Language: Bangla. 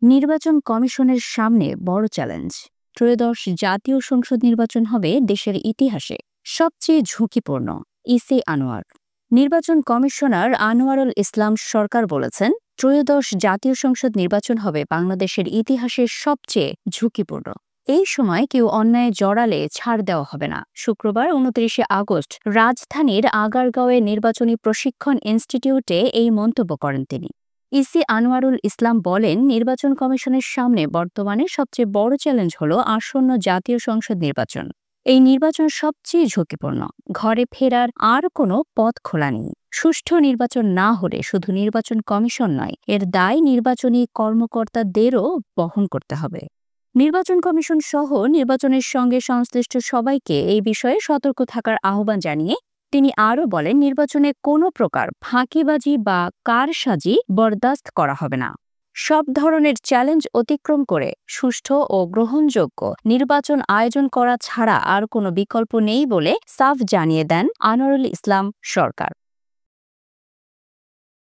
নির্বাচন কমিশনের সামনে বড় চ্যালেঞ্জ। ত্রয়োদশ জাতীয় সংসদ নির্বাচন হবে দেশের ইতিহাসে সবচেয়ে ঝুঁকিপূর্ণ। ইসি আনোয়ার। নির্বাচন কমিশনার আনোয়ারুল ইসলাম সরকার বলেছেন, ত্রয়োদশ জাতীয় সংসদ নির্বাচন হবে বাংলাদেশের ইতিহাসে সবচেয়ে ঝুঁকিপূর্ণ। এই সময় কেউ অন্যায় জড়ালে ছাড় দেওয়া হবে না। শুক্রবার ২৯শে আগস্ট রাজধানীর আগারগাঁওয়ে নির্বাচনী প্রশিক্ষণ ইনস্টিটিউটে এই মন্তব্য করেন তিনি। ইসি আনোয়ারুল ইসলাম বলেন, নির্বাচন কমিশনের সামনে বর্তমানে সবচেয়ে বড় চ্যালেঞ্জ হল আসন্ন জাতীয় সংসদ নির্বাচন। এই নির্বাচন সবচেয়ে ঝুঁকিপূর্ণ। ঘরে ফেরার আর কোনো পথ খোলা নেই। সুষ্ঠু নির্বাচন না হলে শুধু নির্বাচন কমিশন নয়, এর দায় নির্বাচনী কর্মকর্তাদেরও বহন করতে হবে। নির্বাচন কমিশন সহ নির্বাচনের সঙ্গে সংশ্লিষ্ট সবাইকে এই বিষয়ে সতর্ক থাকার আহ্বান জানিয়ে তিনি আরও বলেন, নির্বাচনে কোনো প্রকার ফাঁকিবাজি বা কারসাজি বরদাস্ত করা হবে না। সব ধরনের চ্যালেঞ্জ অতিক্রম করে সুষ্ঠু ও গ্রহণযোগ্য নির্বাচন আয়োজন করা ছাড়া আর কোনো বিকল্প নেই বলে সাফ জানিয়ে দেন আনোয়ারুল ইসলাম সরকার।